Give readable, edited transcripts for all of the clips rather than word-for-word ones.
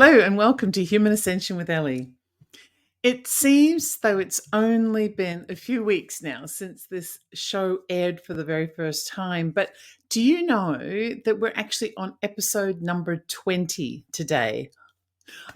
Hello and welcome to Human Ascension with Ellie. It seems though it's only been a few weeks now since this show aired for the very first time, but do you know that we're actually on episode number 20 today?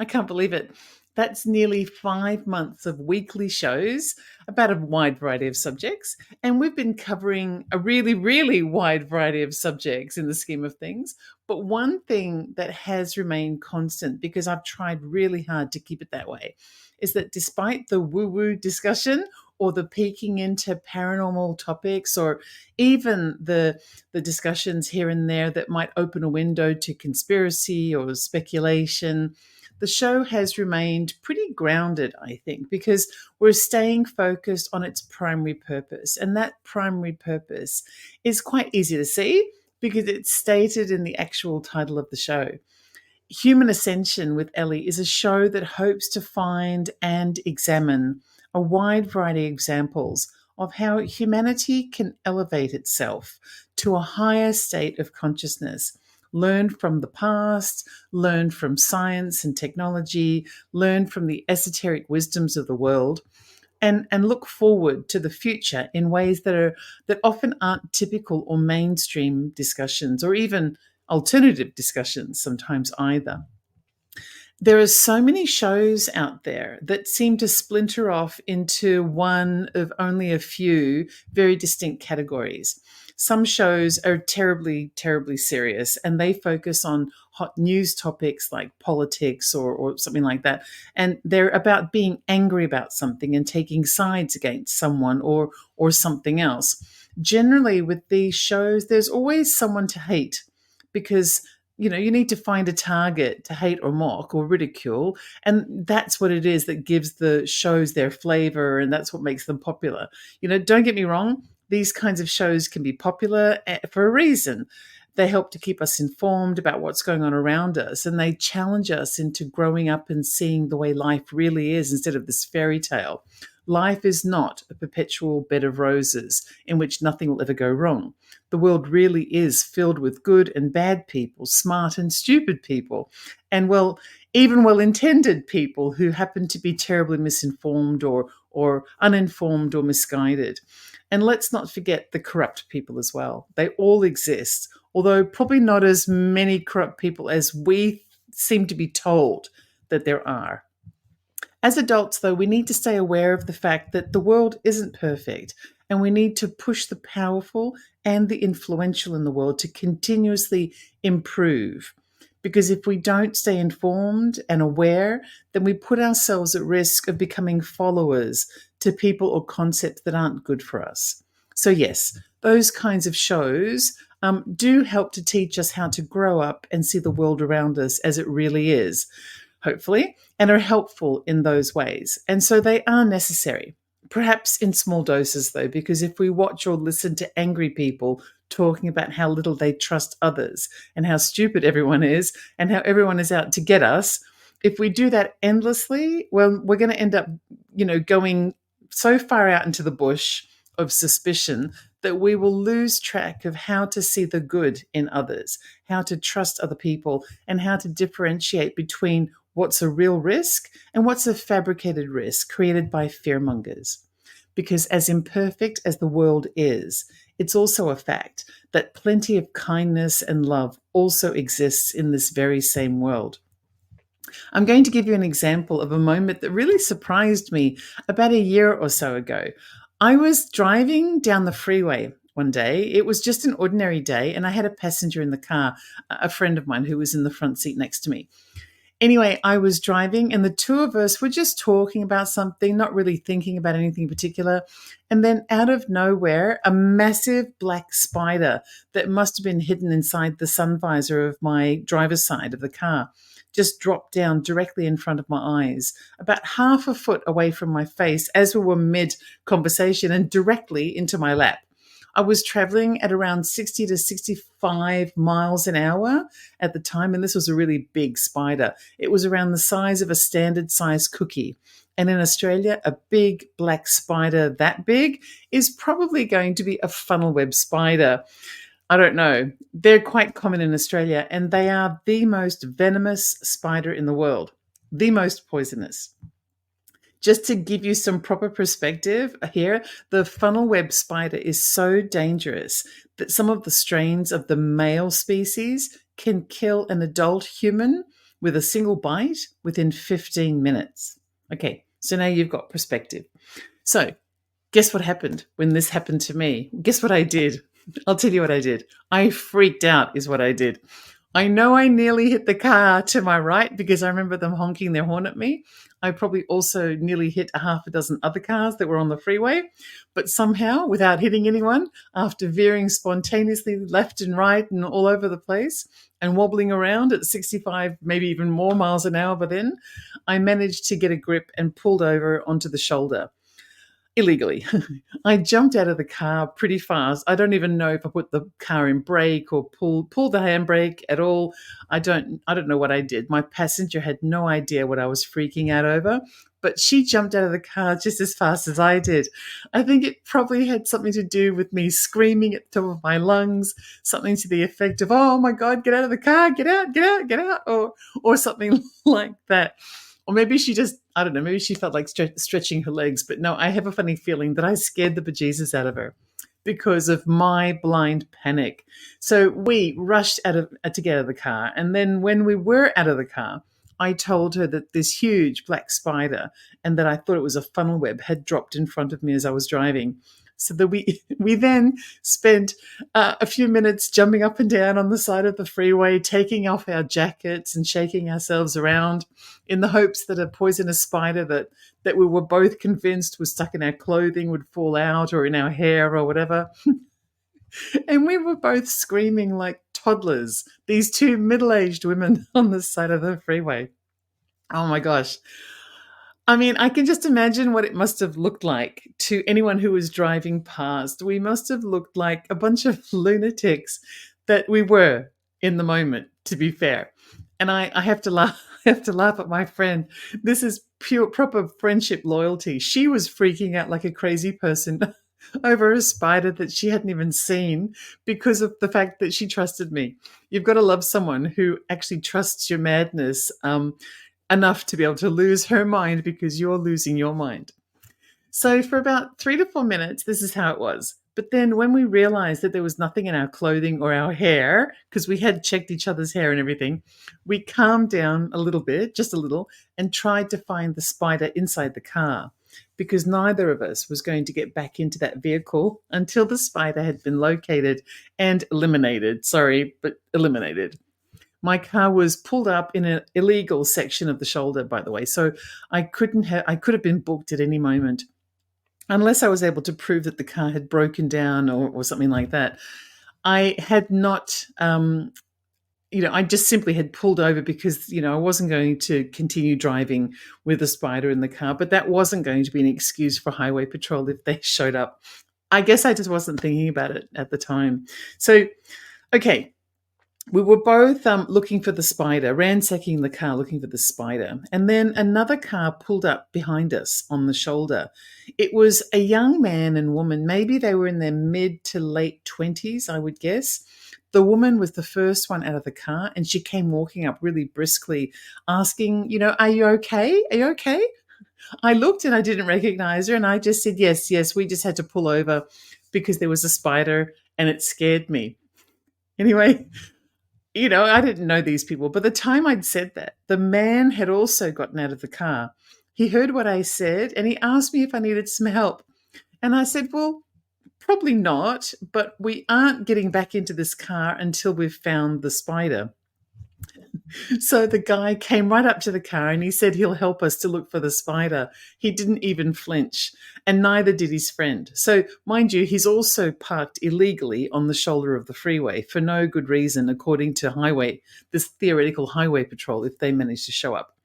I can't believe it. That's nearly 5 months of weekly shows about a wide variety of subjects. And we've been covering a really, really wide variety of subjects in the scheme of things. But one thing that has remained constant, because I've tried really hard to keep it that way, is that despite the woo woo discussion or the peeking into paranormal topics or even the discussions here and there that might open a window to conspiracy or speculation, the show has remained pretty grounded, I think, because we're staying focused on its primary purpose. And that primary purpose is quite easy to see because it's stated in the actual title of the show. Human Ascension with Ellie is a show that hopes to find and examine a wide variety of examples of how humanity can elevate itself to a higher state of consciousness. Learn from the past, learn from science and technology, learn from the esoteric wisdoms of the world, and look forward to the future in ways that often aren't typical or mainstream discussions, or even alternative discussions sometimes either. There are so many shows out there that seem to splinter off into one of only a few very distinct categories. Some shows are terribly, terribly serious and they focus on hot news topics like politics or something like that. And they're about being angry about something and taking sides against someone or something else. Generally, with these shows, there's always someone to hate because you need to find a target to hate or mock or ridicule. And that's what it is that gives the shows their flavor. And that's what makes them popular. Don't get me wrong. These kinds of shows can be popular for a reason. They help to keep us informed about what's going on around us. And they challenge us into growing up and seeing the way life really is instead of this fairy tale. Life is not a perpetual bed of roses in which nothing will ever go wrong. The world really is filled with good and bad people, smart and stupid people, and even well-intended people who happen to be terribly misinformed or uninformed or misguided. And let's not forget the corrupt people as well. They all exist, although probably not as many corrupt people as we seem to be told that there are. As adults, though, we need to stay aware of the fact that the world isn't perfect, and we need to push the powerful and the influential in the world to continuously improve. Because if we don't stay informed and aware, then we put ourselves at risk of becoming followers to people or concepts that aren't good for us. So yes, those kinds of shows do help to teach us how to grow up and see the world around us as it really is, hopefully, and are helpful in those ways. And so they are necessary, perhaps in small doses, though, because if we watch or listen to angry people talking about how little they trust others and how stupid everyone is and how everyone is out to get us, if we do that endlessly, well, we're going to end up, going so far out into the bush of suspicion that we will lose track of how to see the good in others, how to trust other people, and how to differentiate between what's a real risk and what's a fabricated risk created by fearmongers. Because as imperfect as the world is, it's also a fact that plenty of kindness and love also exists in this very same world. I'm going to give you an example of a moment that really surprised me about a year or so ago. I was driving down the freeway one day. It was just an ordinary day, and I had a passenger in the car, a friend of mine who was in the front seat next to me. Anyway, I was driving and the two of us were just talking about something, not really thinking about anything in particular. And then out of nowhere, a massive black spider that must have been hidden inside the sun visor of my driver's side of the car just dropped down directly in front of my eyes, about half a foot away from my face as we were mid-conversation and directly into my lap. I was traveling at around 60 to 65 miles an hour at the time, and this was a really big spider. It was around the size of a standard size cookie. And in Australia, a big black spider that big is probably going to be a funnel web spider. I don't know. They're quite common in Australia, and they are the most venomous spider in the world, the most poisonous. Just to give you some proper perspective here, the funnel web spider is so dangerous that some of the strains of the male species can kill an adult human with a single bite within 15 minutes. Okay, so now you've got perspective. So, guess what happened when this happened to me? Guess what I did? I'll tell you what I did. I freaked out, is what I did. I know I nearly hit the car to my right because I remember them honking their horn at me. I probably also nearly hit a half a dozen other cars that were on the freeway, but somehow, without hitting anyone, after veering spontaneously left and right and all over the place and wobbling around at 65, maybe even more miles an hour by then, I managed to get a grip and pulled over onto the shoulder illegally. I jumped out of the car pretty fast. I don't even know if I put the car in brake or pulled the handbrake at all. I don't know what I did. My passenger had no idea what I was freaking out over, but she jumped out of the car just as fast as I did. I think it probably had something to do with me screaming at the top of my lungs, something to the effect of, "Oh my God, get out of the car, get out, get out, get out," or something like that. Or maybe she just, I don't know, maybe she felt like stretching her legs. But no, I have a funny feeling that I scared the bejesus out of her because of my blind panic. So we rushed to get out of the car. And then when we were out of the car, I told her that this huge black spider and that I thought it was a funnel web had dropped in front of me as I was driving. So that we then spent a few minutes jumping up and down on the side of the freeway, taking off our jackets and shaking ourselves around in the hopes that a poisonous spider that we were both convinced was stuck in our clothing would fall out or in our hair or whatever. And we were both screaming like toddlers, these two middle-aged women on the side of the freeway. Oh my gosh. I mean, I can just imagine what it must have looked like to anyone who was driving past. We must have looked like a bunch of lunatics that we were in the moment, to be fair. And I have to laugh. I have to laugh at my friend. This is pure, proper friendship loyalty. She was freaking out like a crazy person over a spider that she hadn't even seen because of the fact that she trusted me. You've got to love someone who actually trusts your madness. Enough to be able to lose her mind because you're losing your mind. So for about 3 to 4 minutes, this is how it was. But then when we realized that there was nothing in our clothing or our hair, because we had checked each other's hair and everything, we calmed down a little bit, just a little, and tried to find the spider inside the car because neither of us was going to get back into that vehicle until the spider had been located and eliminated. Sorry, but eliminated. My car was pulled up in an illegal section of the shoulder, by the way, so I could have been booked at any moment unless I was able to prove that the car had broken down or something like that. I had not, I just simply had pulled over because, I wasn't going to continue driving with a spider in the car, but that wasn't going to be an excuse for highway patrol if they showed up. I guess I just wasn't thinking about it at the time. So, okay. We were both looking for the spider, ransacking the car looking for the spider. And then another car pulled up behind us on the shoulder. It was a young man and woman. Maybe they were in their mid to late 20s, I would guess. The woman was the first one out of the car, and she came walking up really briskly, asking, "Are you okay? Are you okay?" I looked and I didn't recognize her, and I just said, yes, we just had to pull over because there was a spider and it scared me. Anyway, I didn't know these people. By the time I'd said that, the man had also gotten out of the car. He heard what I said and he asked me if I needed some help. And I said, well, probably not, but we aren't getting back into this car until we've found the spider. So the guy came right up to the car and he said he'll help us to look for the spider. He didn't even flinch, and neither did his friend. So, mind you, he's also parked illegally on the shoulder of the freeway for no good reason, according to this theoretical highway patrol, if they manage to show up.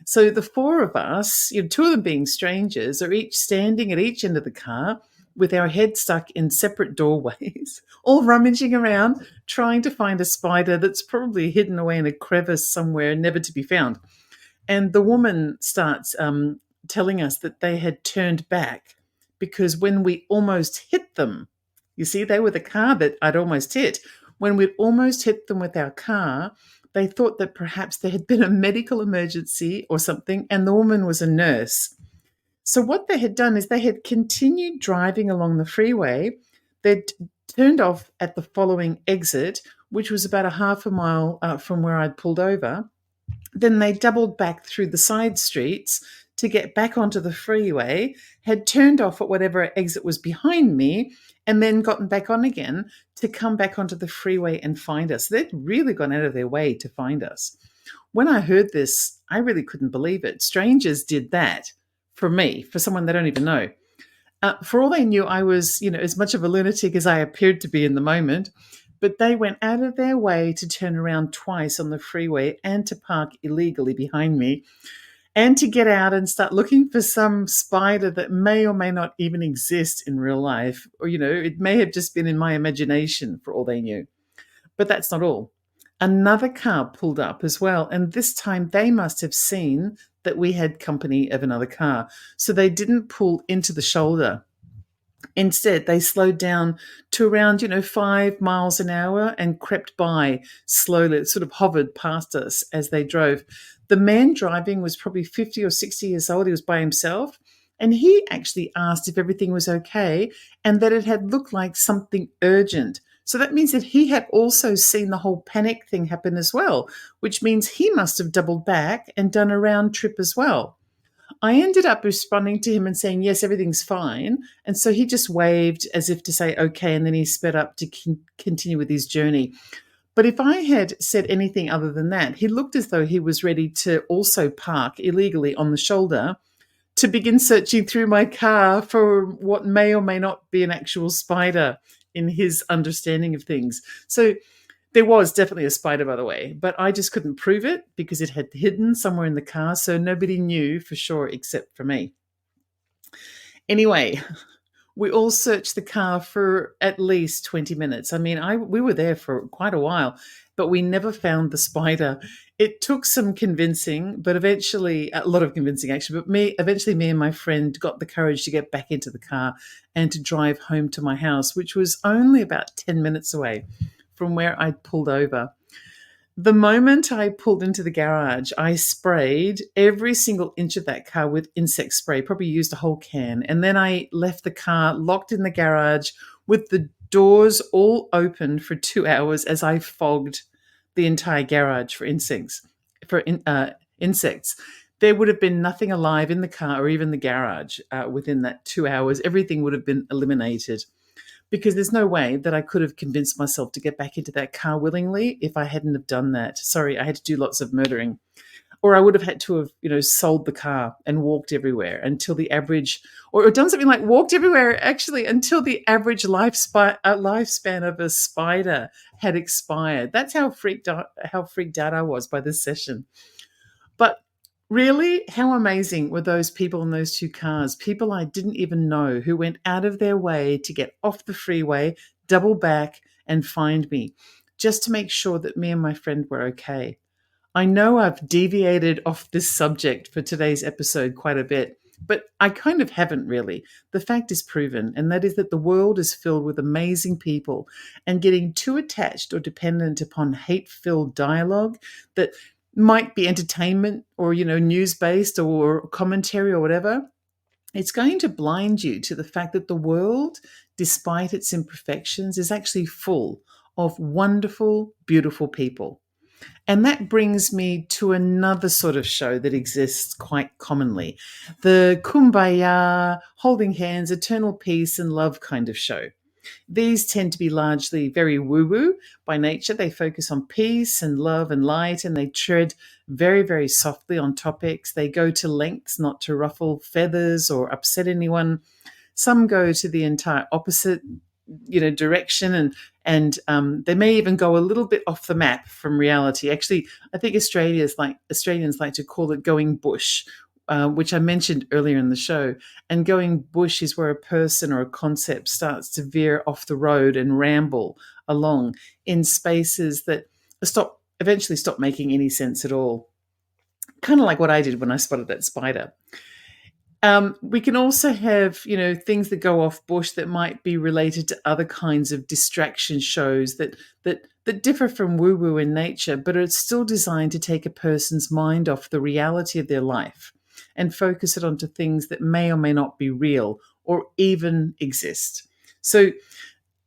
So the four of us, two of them being strangers, are each standing at each end of the car with our heads stuck in separate doorways, all rummaging around, trying to find a spider that's probably hidden away in a crevice somewhere, never to be found. And the woman starts telling us that they had turned back because when we almost hit them, You see, they were the car that I'd almost hit. When we'd almost hit them with our car, they thought that perhaps there had been a medical emergency or something, and the woman was a nurse. So what they had done is they had continued driving along the freeway. They'd turned off at the following exit, which was about a half a mile from where I'd pulled over. Then they doubled back through the side streets to get back onto the freeway, had turned off at whatever exit was behind me, and then gotten back on again to come back onto the freeway and find us. They'd really gone out of their way to find us. When I heard this, I really couldn't believe it. Strangers did that for me, for someone they don't even know. For all they knew, I was, as much of a lunatic as I appeared to be in the moment, but they went out of their way to turn around twice on the freeway and to park illegally behind me and to get out and start looking for some spider that may or may not even exist in real life. Or, it may have just been in my imagination for all they knew. But that's not all. Another car pulled up as well, and this time they must have seen that we had company of another car. So they didn't pull into the shoulder. Instead, they slowed down to around, 5 miles an hour and crept by slowly. It sort of hovered past us as they drove. The man driving was probably 50 or 60 years old. He was by himself. And he actually asked if everything was okay and that it had looked like something urgent. So that means that he had also seen the whole panic thing happen as well, which means he must have doubled back and done a round trip as well. I ended up responding to him and saying, yes, everything's fine. And so he just waved as if to say, okay, and then he sped up to continue with his journey. But if I had said anything other than that, he looked as though he was ready to also park illegally on the shoulder to begin searching through my car for what may or may not be an actual spider in his understanding of things. So there was definitely a spider, by the way, but I just couldn't prove it because it had hidden somewhere in the car, so nobody knew for sure except for me. Anyway, we all searched the car for at least 20 minutes. I mean, we were there for quite a while, but we never found the spider. It took some convincing, but eventually, a lot of convincing actually, but eventually me and my friend got the courage to get back into the car and to drive home to my house, which was only about 10 minutes away from where I'd pulled over. The moment I pulled into the garage, I sprayed every single inch of that car with insect spray, probably used a whole can. And then I left the car locked in the garage with the doors all open for 2 hours as I fogged the entire garage for insects. There would have been nothing alive in the car or even the garage within that 2 hours. Everything would have been eliminated, because there's no way that I could have convinced myself to get back into that car willingly if I hadn't have done that. Sorry, I had to do lots of murdering. Or I would have had to have, sold the car and walked everywhere until the average, or done something like walked everywhere, actually, until the average lifespan of a spider had expired. That's how freaked out I was by this session. But really, how amazing were those people in those 2 cars? People I didn't even know who went out of their way to get off the freeway, double back, and find me, just to make sure that me and my friend were okay. I know I've deviated off this subject for today's episode quite a bit, but I kind of haven't really. The fact is proven, and that is that the world is filled with amazing people, and getting too attached or dependent upon hate-filled dialogue that might be entertainment or, news-based or commentary or whatever, it's going to blind you to the fact that the world, despite its imperfections, is actually full of wonderful, beautiful people. And that brings me to another sort of show that exists quite commonly, the kumbaya, holding hands, eternal peace and love kind of show. These tend to be largely very woo-woo by nature. They focus on peace and love and light, and they tread very, very softly on topics. They go to lengths not to ruffle feathers or upset anyone. Some go to the entire opposite, direction, and they may even go a little bit off the map from reality. Actually, I think Australians like to call it going bush, which I mentioned earlier in the show. And going bush is where a person or a concept starts to veer off the road and ramble along in spaces that eventually stop making any sense at all. Kind of like what I did when I spotted that spider. We can also have, things that go off bush that might be related to other kinds of distraction shows that differ from woo-woo in nature, but are still designed to take a person's mind off the reality of their life and focus it onto things that may or may not be real or even exist. So,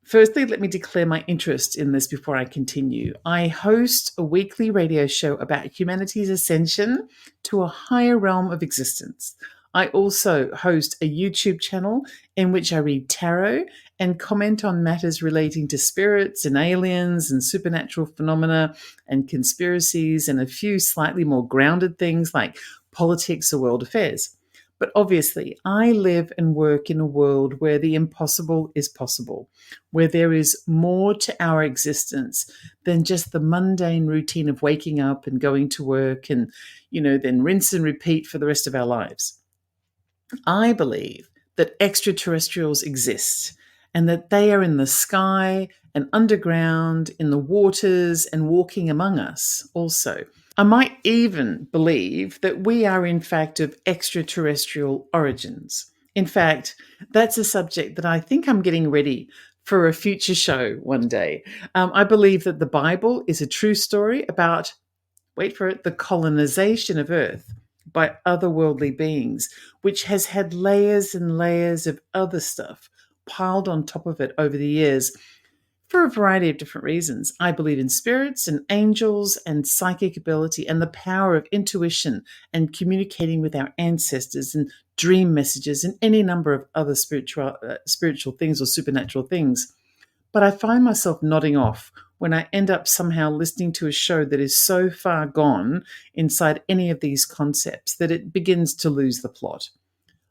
firstly, let me declare my interest in this before I continue. I host a weekly radio show about humanity's ascension to a higher realm of existence. I also host a YouTube channel in which I read tarot and comment on matters relating to spirits and aliens and supernatural phenomena and conspiracies and a few slightly more grounded things like politics or world affairs. But obviously, I live and work in a world where the impossible is possible, where there is more to our existence than just the mundane routine of waking up and going to work and, then rinse and repeat for the rest of our lives. I believe that extraterrestrials exist and that they are in the sky and underground, in the waters, and walking among us also. I might even believe that we are, in fact, of extraterrestrial origins. In fact, that's a subject that I think I'm getting ready for a future show one day. I believe that the Bible is a true story about, wait for it, the colonization of Earth by otherworldly beings, which has had layers and layers of other stuff piled on top of it over the years for a variety of different reasons. I believe in spirits and angels and psychic ability and the power of intuition and communicating with our ancestors and dream messages and any number of other spiritual things or supernatural things. But I find myself nodding off when I end up somehow listening to a show that is so far gone inside any of these concepts that it begins to lose the plot,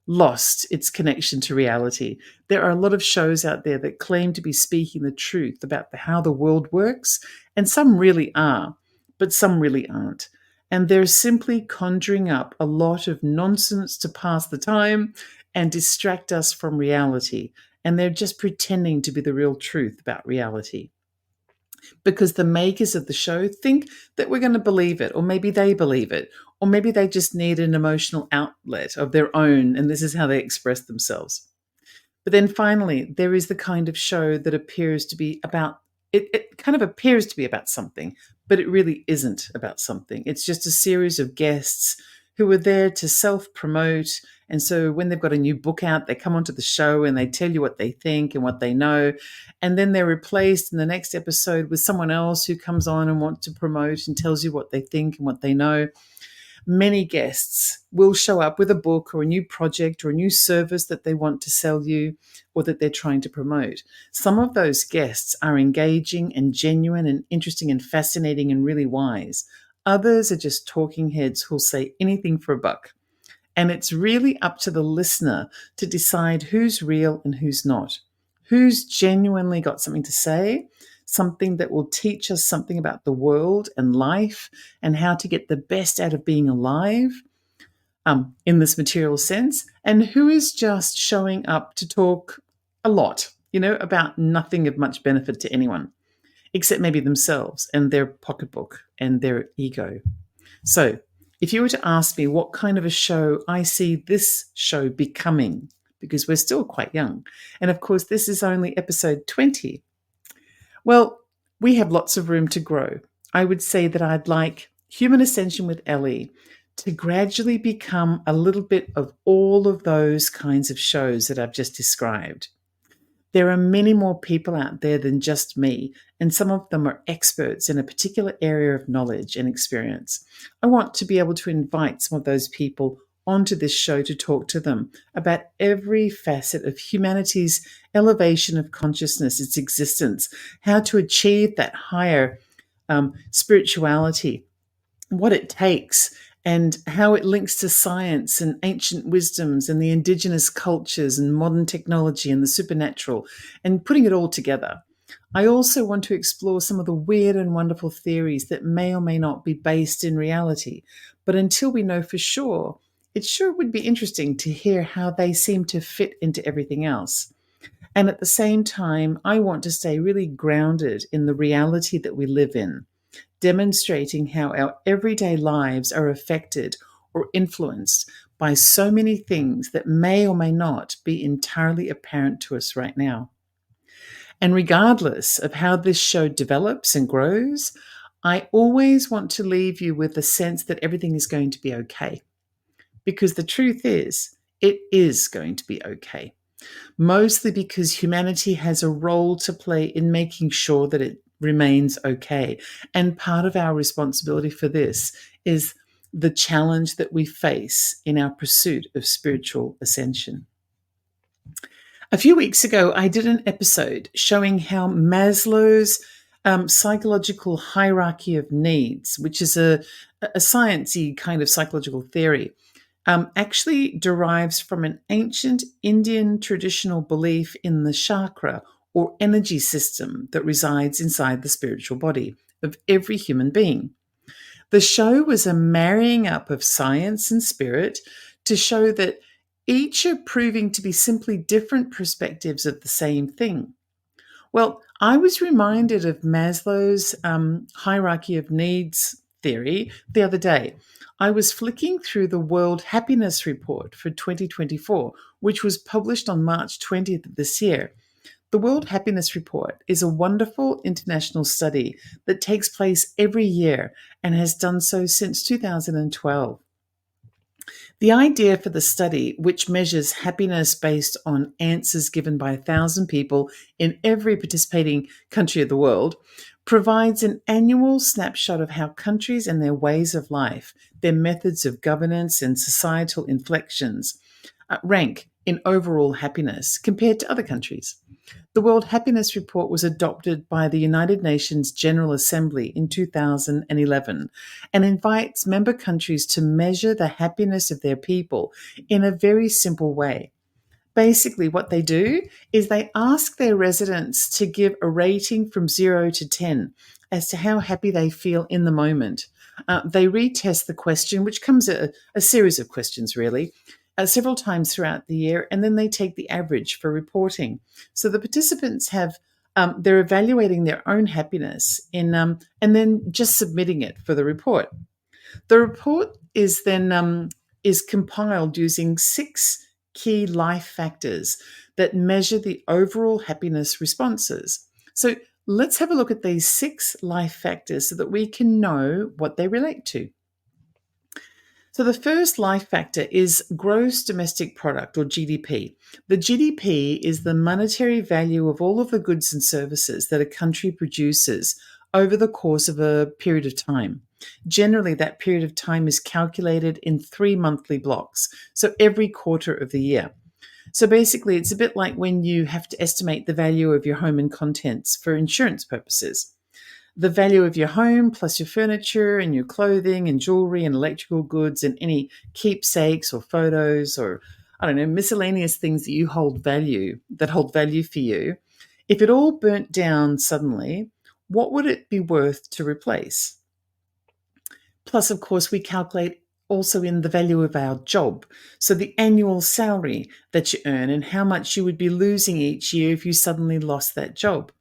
lost its connection to reality. There are a lot of shows out there that claim to be speaking the truth about how the world works, and some really are, but some really aren't. And they're simply conjuring up a lot of nonsense to pass the time and distract us from reality. And they're just pretending to be the real truth about reality, because the makers of the show think that we're going to believe it, or maybe they believe it, or maybe they just need an emotional outlet of their own, and this is how they express themselves. But then finally, there is the kind of show that appears to be about, it kind of appears to be about something, but it really isn't about something. It's just a series of guests who are there to self-promote. And so when they've got a new book out, they come onto the show and they tell you what they think and what they know. And then they're replaced in the next episode with someone else who comes on and wants to promote and tells you what they think and what they know. Many guests will show up with a book or a new project or a new service that they want to sell you or that they're trying to promote. Some of those guests are engaging and genuine and interesting and fascinating and really wise. Others are just talking heads who'll say anything for a buck. And it's really up to the listener to decide who's real and who's not, who's genuinely got something to say, something that will teach us something about the world and life and how to get the best out of being alive in this material sense, and who is just showing up to talk a lot, about nothing of much benefit to anyone, except maybe themselves and their pocketbook and their ego. So if you were to ask me what kind of a show I see this show becoming, because we're still quite young, and of course this is only episode 20, well, we have lots of room to grow. I would say that I'd like Human Ascension with Ellie to gradually become a little bit of all of those kinds of shows that I've just described. There are many more people out there than just me, and some of them are experts in a particular area of knowledge and experience. I want to be able to invite some of those people onto this show to talk to them about every facet of humanity's elevation of consciousness, its existence, how to achieve that higher spirituality, what it takes, and how it links to science and ancient wisdoms and the indigenous cultures and modern technology and the supernatural, and putting it all together. I also want to explore some of the weird and wonderful theories that may or may not be based in reality. But until we know for sure, it sure would be interesting to hear how they seem to fit into everything else. And at the same time, I want to stay really grounded in the reality that we live in, demonstrating how our everyday lives are affected or influenced by so many things that may or may not be entirely apparent to us right now. And regardless of how this show develops and grows, I always want to leave you with the sense that everything is going to be okay. Because the truth is, it is going to be okay. Mostly because humanity has a role to play in making sure that it remains okay. And part of our responsibility for this is the challenge that we face in our pursuit of spiritual ascension. A few weeks ago, I did an episode showing how Maslow's psychological hierarchy of needs, which is a sciencey kind of psychological theory, actually derives from an ancient Indian traditional belief in the chakra or energy system that resides inside the spiritual body of every human being. The show was a marrying up of science and spirit to show that each are proving to be simply different perspectives of the same thing. Well, I was reminded of Maslow's hierarchy of needs theory the other day. I was flicking through the World Happiness Report for 2024, which was published on March 20th of this year. The World Happiness Report is a wonderful international study that takes place every year and has done so since 2012. The idea for the study, which measures happiness based on answers given by 1,000 people in every participating country of the world, provides an annual snapshot of how countries and their ways of life, their methods of governance and societal inflections rank in overall happiness compared to other countries. The World Happiness Report was adopted by the United Nations General Assembly in 2011 and invites member countries to measure the happiness of their people in a very simple way. Basically, what they do is they ask their residents to give a rating from 0 to 10 as to how happy they feel in the moment. They retest the question, which comes a series of questions, really, several times throughout the year, and then they take the average for reporting. So the participants have they're evaluating their own happiness and then just submitting it for the report. The report is then is compiled using 6 key life factors that measure the overall happiness responses. So let's have a look at these 6 life factors so that we can know what they relate to. So the first life factor is gross domestic product, or GDP. The GDP is the monetary value of all of the goods and services that a country produces over the course of a period of time. Generally, that period of time is calculated in 3 monthly blocks, so every quarter of the year. So basically, it's a bit like when you have to estimate the value of your home and contents for insurance purposes. The value of your home plus your furniture and your clothing and jewelry and electrical goods and any keepsakes or photos or, miscellaneous things that hold value for you. If it all burnt down suddenly, what would it be worth to replace? Plus, of course, we calculate also in the value of our job. So the annual salary that you earn and how much you would be losing each year if you suddenly lost that job.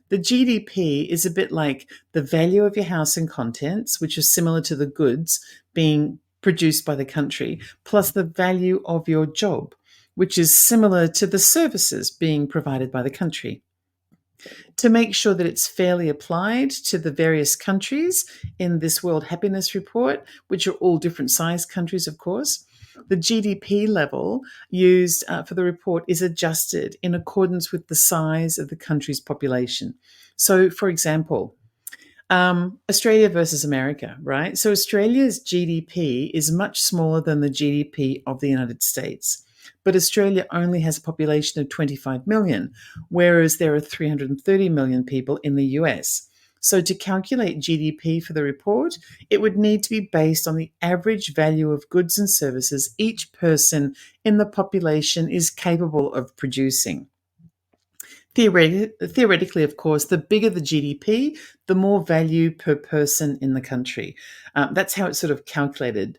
The GDP is a bit like the value of your house and contents, which is similar to the goods being produced by the country, plus the value of your job, which is similar to the services being provided by the country. To make sure that it's fairly applied to the various countries in this World Happiness Report, which are all different size countries, of course, the GDP level used for the report is adjusted in accordance with the size of the country's population. So, for example, Australia versus America, right? So Australia's GDP is much smaller than the GDP of the United States. But Australia only has a population of 25 million, whereas there are 330 million people in the US. So to calculate GDP for the report, it would need to be based on the average value of goods and services each person in the population is capable of producing. Theoretically, of course, the bigger the GDP, the more value per person in the country. That's how it's sort of calculated.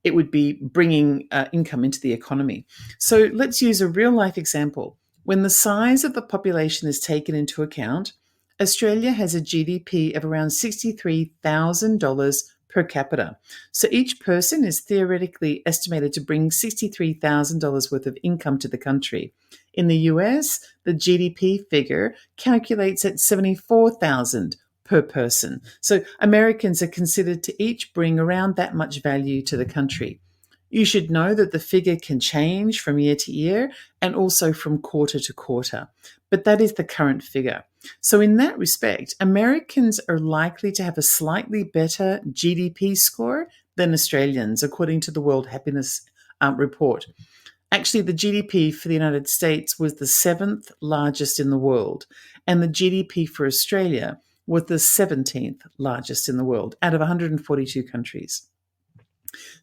It would be bringing income into the economy. So let's use a real life example. When the size of the population is taken into account, Australia has a GDP of around $63,000 per capita. So each person is theoretically estimated to bring $63,000 worth of income to the country. In the US, the GDP figure calculates at $74,000 per person. So Americans are considered to each bring around that much value to the country. You should know that the figure can change from year to year and also from quarter to quarter, but that is the current figure. So, in that respect, Americans are likely to have a slightly better GDP score than Australians, according to the World Happiness Report. Actually, the GDP for the United States was the seventh largest in the world, and the GDP for Australia was the 17th largest in the world out of 142 countries.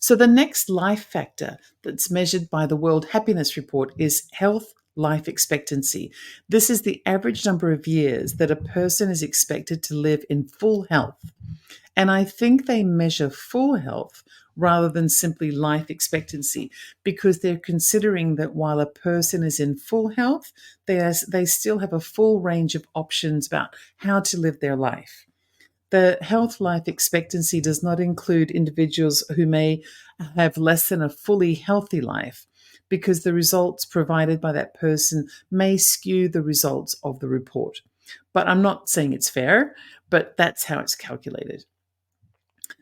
So, the next life factor that's measured by the World Happiness Report is health life expectancy. This is the average number of years that a person is expected to live in full health. And I think they measure full health rather than simply life expectancy because they're considering that while a person is in full health, they still have a full range of options about how to live their life. The health life expectancy does not include individuals who may have less than a fully healthy life because the results provided by that person may skew the results of the report. But I'm not saying it's fair, but that's how it's calculated.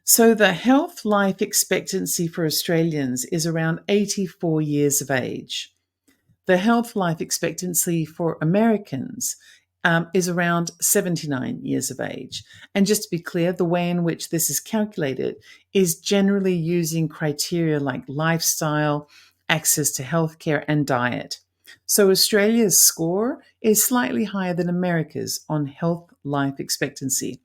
So the health life expectancy for Australians is around 84 years of age. The health life expectancy for Americans is around 79 years of age. And just to be clear, the way in which this is calculated is generally using criteria like lifestyle, access to healthcare, and diet. So Australia's score is slightly higher than America's on health life expectancy.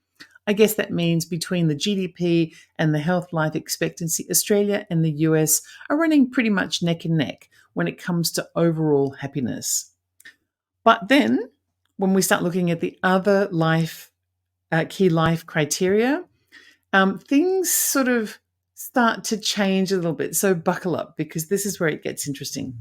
I guess that means between the GDP and the health life expectancy, Australia and the US are running pretty much neck and neck when it comes to overall happiness. But then, when we start looking at the other key life criteria, things sort of start to change a little bit. So buckle up because this is where it gets interesting.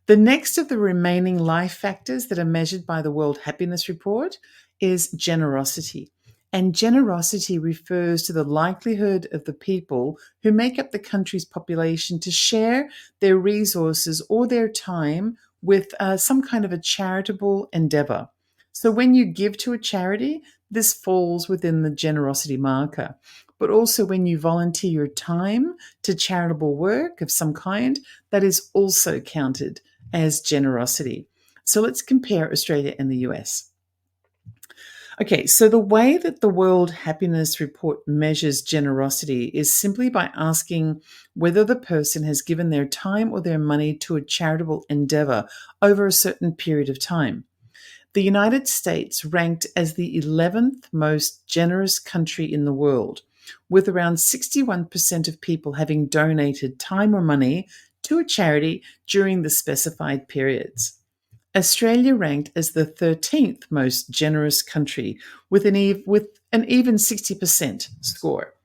The next of the remaining life factors that are measured by the World Happiness Report is generosity. And generosity refers to the likelihood of the people who make up the country's population to share their resources or their time with some kind of a charitable endeavor. So when you give to a charity, this falls within the generosity marker. But also when you volunteer your time to charitable work of some kind, that is also counted as generosity. So let's compare Australia and the US. Okay, so the way that the World Happiness Report measures generosity is simply by asking whether the person has given their time or their money to a charitable endeavor over a certain period of time. The United States ranked as the 11th most generous country in the world, with around 61% of people having donated time or money to a charity during the specified periods. Australia ranked as the 13th most generous country with an even 60% score.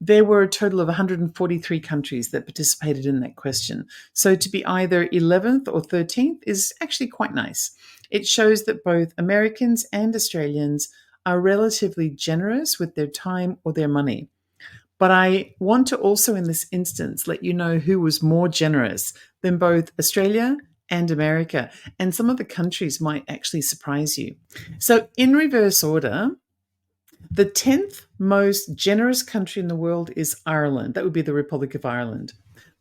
There were a total of 143 countries that participated in that question. So to be either 11th or 13th is actually quite nice. It shows that both Americans and Australians are relatively generous with their time or their money. But I want to also in this instance let you know who was more generous than both Australia and America. And some of the countries might actually surprise you. So in reverse order, the 10th most generous country in the world is Ireland. That would be the Republic of Ireland.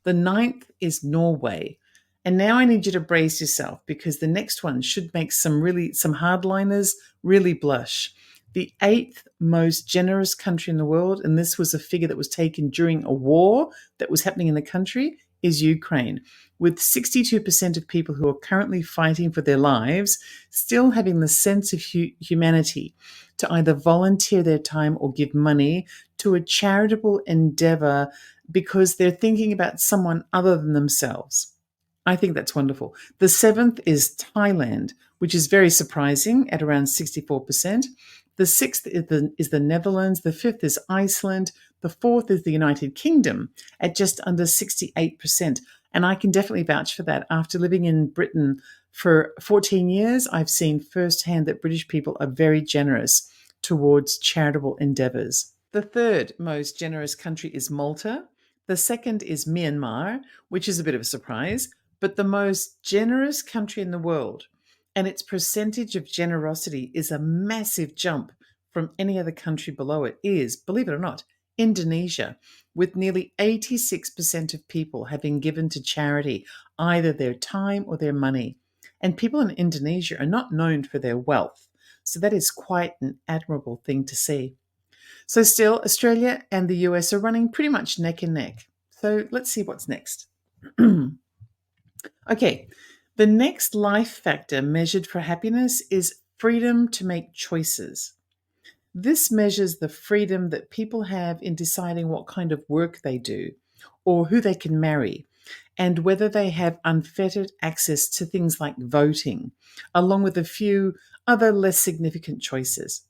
The 9th is Norway. And now I need you to brace yourself because the next one should make some hardliners really blush. The 8th most generous country in the world, and this was a figure that was taken during a war that was happening in the country, is Ukraine, with 62% of people who are currently fighting for their lives still having the sense of humanity to either volunteer their time or give money to a charitable endeavor because they're thinking about someone other than themselves. I think that's wonderful. The 7th is Thailand, which is very surprising at around 64%. The 6th is the Netherlands. The 5th is Iceland. The 4th is the United Kingdom at just under 68%. And I can definitely vouch for that. After living in Britain for 14 years, I've seen firsthand that British people are very generous towards charitable endeavours. The third most generous country is Malta. The second is Myanmar, which is a bit of a surprise, but the most generous country in the world. And its percentage of generosity is a massive jump from any other country below it is, believe it or not, Indonesia, with nearly 86% of people having given to charity either their time or their money. And people in Indonesia are not known for their wealth. So that is quite an admirable thing to see. So still, Australia and the US are running pretty much neck and neck. So let's see what's next. Okay, the next life factor measured for happiness is freedom to make choices. This measures the freedom that people have in deciding what kind of work they do or who they can marry and whether they have unfettered access to things like voting, along with a few other less significant choices.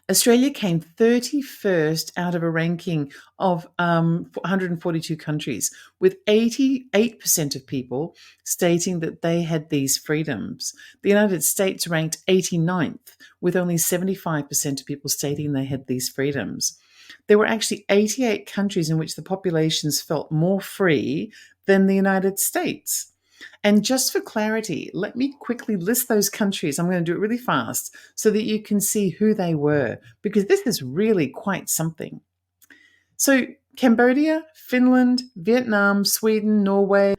Australia came 31st out of a ranking of 142 countries, with 88% of people stating that they had these freedoms. The United States ranked 89th, with only 75% of people stating they had these freedoms. There were actually 88 countries in which the populations felt more free than the United States. And just for clarity, let me quickly list those countries. I'm going to do it really fast so that you can see who they were, because this is really quite something. So, Cambodia, Finland, Vietnam, Sweden, Norway,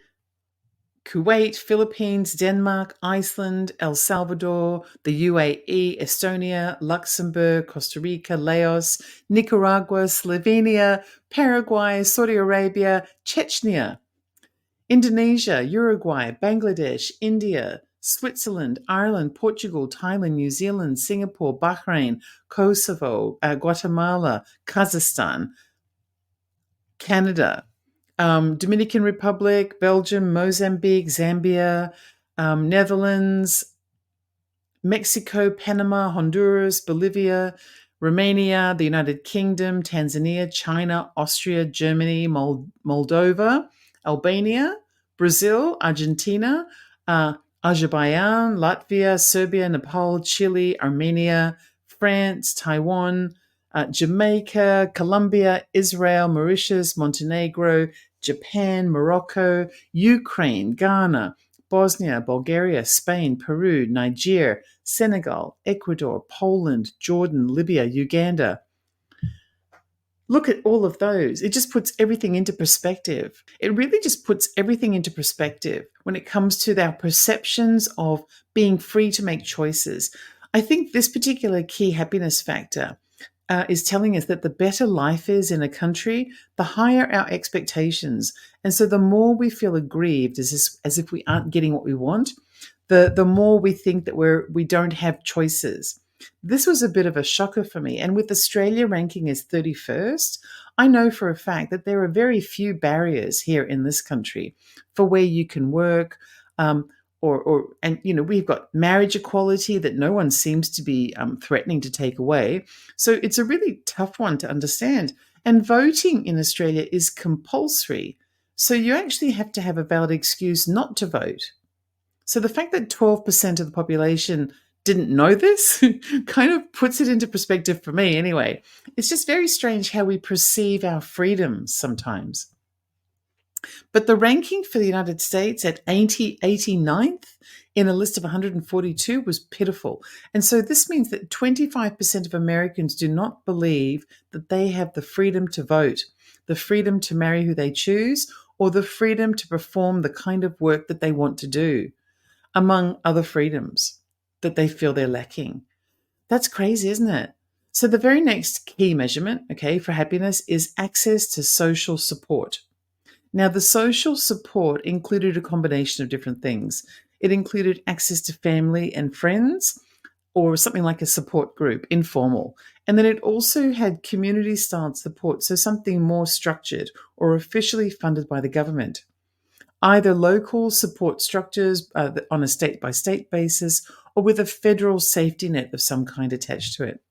Kuwait, Philippines, Denmark, Iceland, El Salvador, the UAE, Estonia, Luxembourg, Costa Rica, Laos, Nicaragua, Slovenia, Paraguay, Saudi Arabia, Chechnya, Indonesia, Uruguay, Bangladesh, India, Switzerland, Ireland, Portugal, Thailand, New Zealand, Singapore, Bahrain, Kosovo, Guatemala, Kazakhstan, Canada, Dominican Republic, Belgium, Mozambique, Zambia, Netherlands, Mexico, Panama, Honduras, Bolivia, Romania, the United Kingdom, Tanzania, China, Austria, Germany, Moldova, Albania, Brazil, Argentina, Azerbaijan, Latvia, Serbia, Nepal, Chile, Armenia, France, Taiwan, Jamaica, Colombia, Israel, Mauritius, Montenegro, Japan, Morocco, Ukraine, Ghana, Bosnia, Bulgaria, Spain, Peru, Niger, Senegal, Ecuador, Poland, Jordan, Libya, Uganda. Look at all of those. It just puts everything into perspective. It really just puts everything into perspective when it comes to our perceptions of being free to make choices. I think this particular key happiness factor is telling us that the better life is in a country, the higher our expectations. And so the more we feel aggrieved as if we aren't getting what we want, the more we think that we don't have choices. This was a bit of a shocker for me. And with Australia ranking as 31st, I know for a fact that there are very few barriers here in this country for where you can work, we've got marriage equality that no one seems to be threatening to take away. So it's a really tough one to understand. And voting in Australia is compulsory. So you actually have to have a valid excuse not to vote. So the fact that 12% of the population didn't know this kind of puts it into perspective for me anyway. It's just very strange how we perceive our freedoms sometimes. But the ranking for the United States at 89th in a list of 142 was pitiful. And so this means that 25% of Americans do not believe that they have the freedom to vote, the freedom to marry who they choose, or the freedom to perform the kind of work that they want to do, among other freedoms that they feel they're lacking. That's crazy, isn't it? So the very next key measurement, for happiness is access to social support. Now, the social support included a combination of different things. It included access to family and friends, or something like a support group, informal. And then it also had community-style support, so something more structured or officially funded by the government. Either local support structures on a state-by-state basis, or with a federal safety net of some kind attached to it.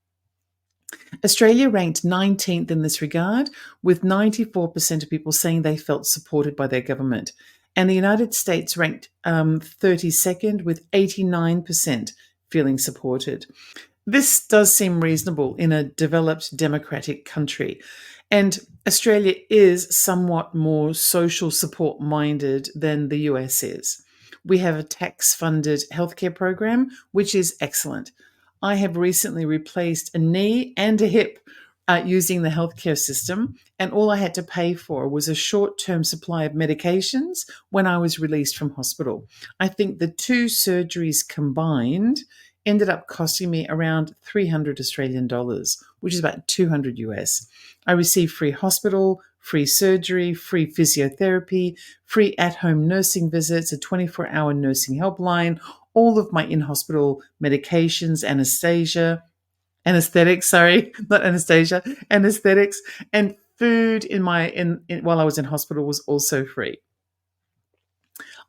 Australia ranked 19th in this regard, with 94% of people saying they felt supported by their government. And the United States ranked 32nd, with 89% feeling supported. This does seem reasonable in a developed democratic country. And Australia is somewhat more social support minded than the US is. We have a tax funded healthcare program, which is excellent. I have recently replaced a knee and a hip using the healthcare system, and all I had to pay for was a short term supply of medications when I was released from hospital. I think the two surgeries combined ended up costing me around 300 Australian dollars, which is about 200 US. I received free hospital, free surgery, free physiotherapy, free at home nursing visits, a 24-hour nursing helpline, all of my in hospital medications, anesthetics, sorry, not anesthesia, anesthetics, and food while I was in hospital was also free.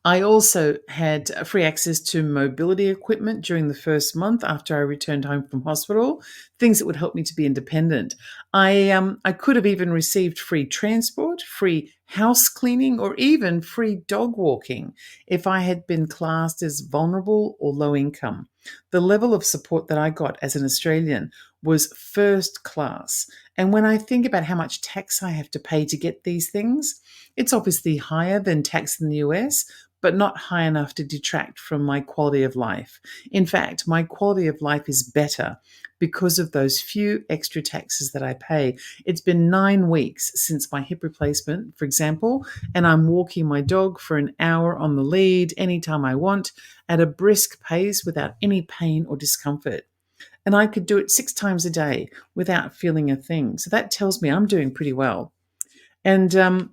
I also had free access to mobility equipment during the first month after I returned home from hospital, things that would help me to be independent. I could have even received free transport, free house cleaning, or even free dog walking if I had been classed as vulnerable or low income. The level of support that I got as an Australian was first class. And when I think about how much tax I have to pay to get these things, it's obviously higher than tax in the US, but not high enough to detract from my quality of life. In fact, my quality of life is better because of those few extra taxes that I pay. It's been 9 weeks since my hip replacement, for example, and I'm walking my dog for an hour on the lead anytime I want at a brisk pace without any pain or discomfort. And I could do it 6 times a day without feeling a thing. So that tells me I'm doing pretty well. And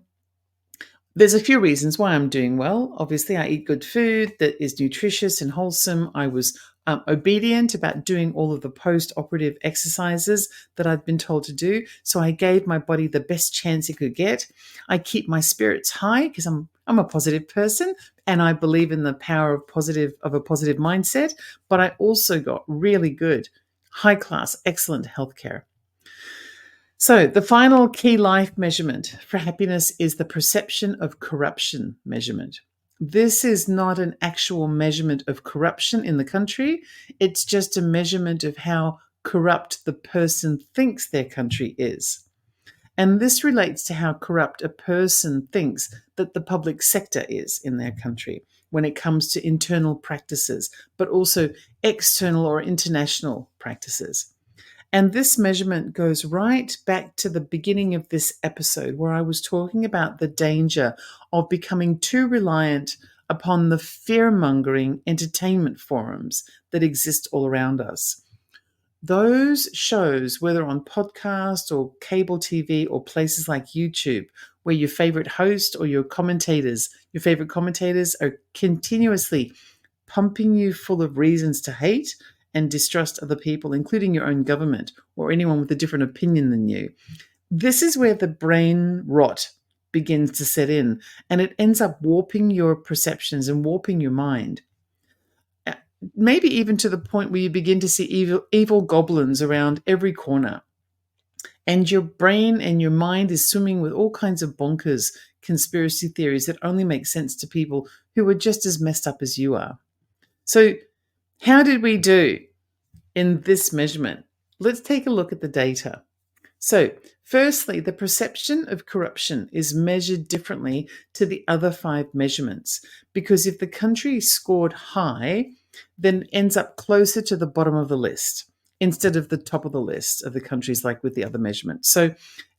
there's a few reasons why I'm doing well. Obviously, I eat good food that is nutritious and wholesome. I was obedient about doing all of the post operative exercises that I'd been told to do. So I gave my body the best chance it could get. I keep my spirits high because I'm a positive person and I believe in the power of a positive mindset. But I also got really good, high class, excellent healthcare. So, the final key life measurement for happiness is the perception of corruption measurement. This is not an actual measurement of corruption in the country, it's just a measurement of how corrupt the person thinks their country is. And this relates to how corrupt a person thinks that the public sector is in their country when it comes to internal practices, but also external or international practices. And this measurement goes right back to the beginning of this episode where I was talking about the danger of becoming too reliant upon the fear mongering entertainment forums that exist all around us. Those shows, whether on podcast or cable TV or places like YouTube, where your favorite host or your favorite commentators are continuously pumping you full of reasons to hate and distrust other people, including your own government or anyone with a different opinion than you. This is where the brain rot begins to set in, and it ends up warping your perceptions and warping your mind. Maybe even to the point where you begin to see evil goblins around every corner. And your brain and your mind is swimming with all kinds of bonkers conspiracy theories that only make sense to people who are just as messed up as you are. So, how did we do in this measurement? Let's take a look at the data. So, firstly, the perception of corruption is measured differently to the other 5 measurements because if the country scored high, then ends up closer to the bottom of the list instead of the top of the list of the countries like with the other measurements. So,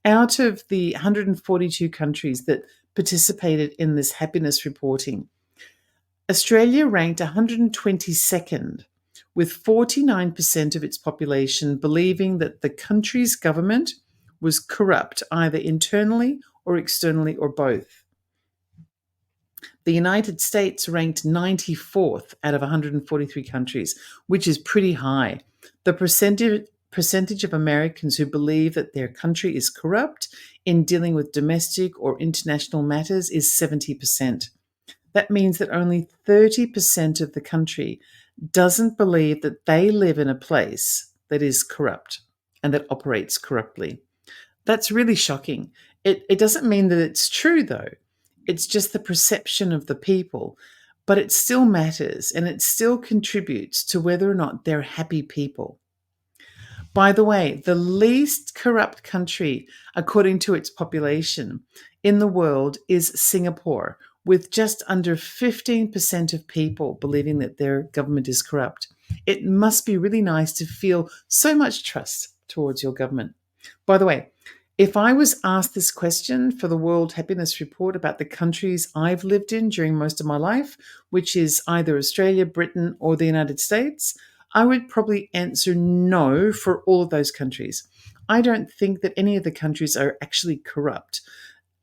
out of the 142 countries that participated in this happiness reporting, Australia ranked 122nd, with 49% of its population believing that the country's government was corrupt, either internally or externally or both. The United States ranked 94th out of 143 countries, which is pretty high. The percentage of Americans who believe that their country is corrupt in dealing with domestic or international matters is 70%. That means that only 30% of the country doesn't believe that they live in a place that is corrupt and that operates corruptly. That's really shocking. It doesn't mean that it's true, though. It's just the perception of the people, but it still matters and it still contributes to whether or not they're happy people. By the way, the least corrupt country, according to its population in the world, is Singapore, with just under 15% of people believing that their government is corrupt. It must be really nice to feel so much trust towards your government. By the way, if I was asked this question for the World Happiness Report about the countries I've lived in during most of my life, which is either Australia, Britain, or the United States, I would probably answer no for all of those countries. I don't think that any of the countries are actually corrupt.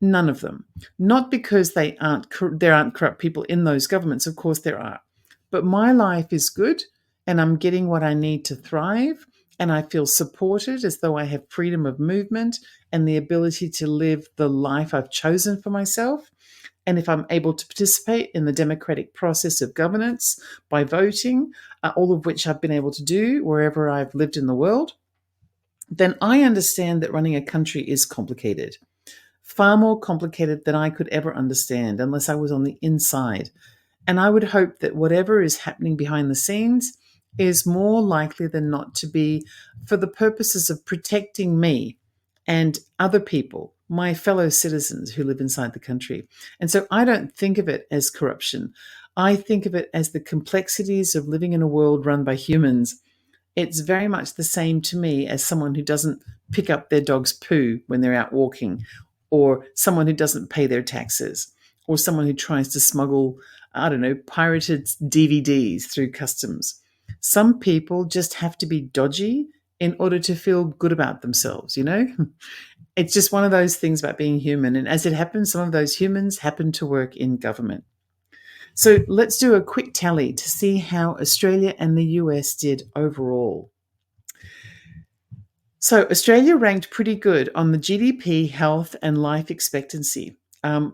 None of them. Not because there aren't corrupt people in those governments. Of course there are. But my life is good and I'm getting what I need to thrive, and I feel supported as though I have freedom of movement and the ability to live the life I've chosen for myself. And if I'm able to participate in the democratic process of governance by voting, all of which I've been able to do wherever I've lived in the world, then I understand that running a country is complicated. Far more complicated than I could ever understand unless I was on the inside. And I would hope that whatever is happening behind the scenes is more likely than not to be for the purposes of protecting me and other people, my fellow citizens who live inside the country. And so I don't think of it as corruption. I think of it as the complexities of living in a world run by humans. It's very much the same to me as someone who doesn't pick up their dog's poo when they're out walking, or someone who doesn't pay their taxes, or someone who tries to smuggle, I don't know, pirated DVDs through customs. Some people just have to be dodgy in order to feel good about themselves, you know? It's just one of those things about being human. And as it happens, some of those humans happen to work in government. So let's do a quick tally to see how Australia and the US did overall. So Australia ranked pretty good on the GDP, health, and life expectancy,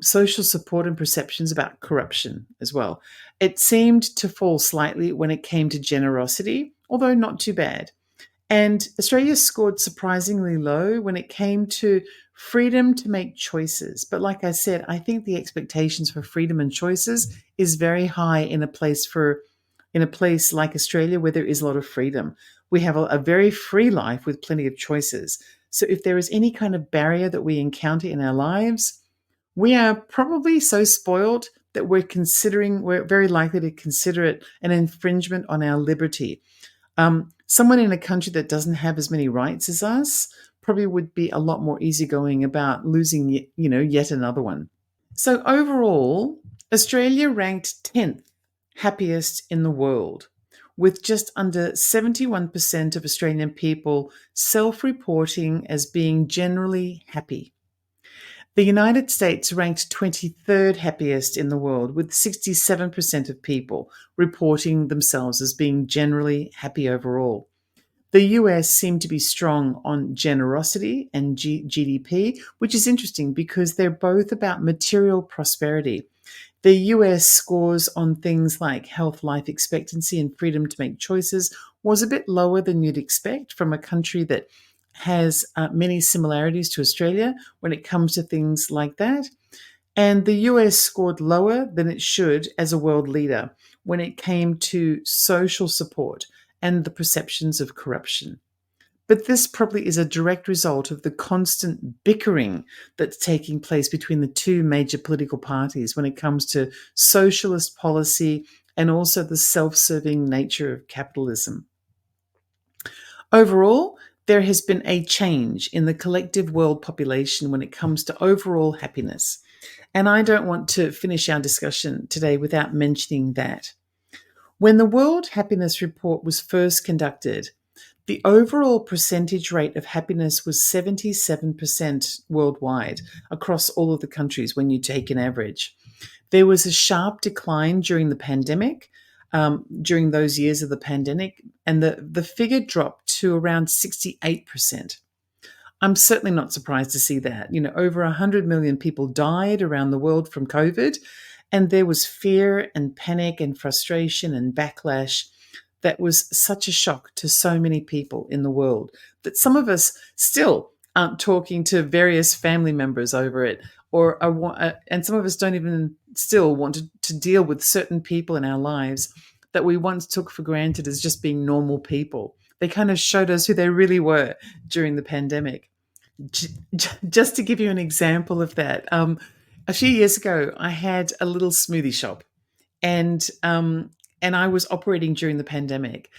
social support and perceptions about corruption as well. It seemed to fall slightly when it came to generosity, although not too bad. And Australia scored surprisingly low when it came to freedom to make choices. But like I said, I think the expectations for freedom and choices is very high in a place like Australia where there is a lot of freedom. We have a very free life with plenty of choices. So if there is any kind of barrier that we encounter in our lives, we are probably so spoiled that we're very likely to consider it an infringement on our liberty. Someone in a country that doesn't have as many rights as us probably would be a lot more easygoing about losing, yet another one. So overall, Australia ranked 10th happiest in the world, with just under 71% of Australian people self-reporting as being generally happy. The United States ranked 23rd happiest in the world, with 67% of people reporting themselves as being generally happy overall. The US seemed to be strong on generosity and GDP, which is interesting because they're both about material prosperity. The US scores on things like health, life expectancy, and freedom to make choices was a bit lower than you'd expect from a country that has many similarities to Australia when it comes to things like that. And the US scored lower than it should as a world leader when it came to social support and the perceptions of corruption. But this probably is a direct result of the constant bickering that's taking place between the two major political parties when it comes to socialist policy and also the self-serving nature of capitalism. Overall, there has been a change in the collective world population when it comes to overall happiness. And I don't want to finish our discussion today without mentioning that. When the World Happiness Report was first conducted, the overall percentage rate of happiness was 77% worldwide across all of the countries when you take an average. There was a sharp decline during the pandemic, during those years of the pandemic, and the figure dropped to around 68%. I'm certainly not surprised to see that. Over 100 million people died around the world from COVID, and there was fear and panic and frustration and backlash that was such a shock to so many people in the world that some of us still aren't talking to various family members over it, and some of us don't even still want to deal with certain people in our lives that we once took for granted as just being normal people. They kind of showed us who they really were during the pandemic. Just to give you an example of that, a few years ago, I had a little smoothie shop, and I was operating during the pandemic.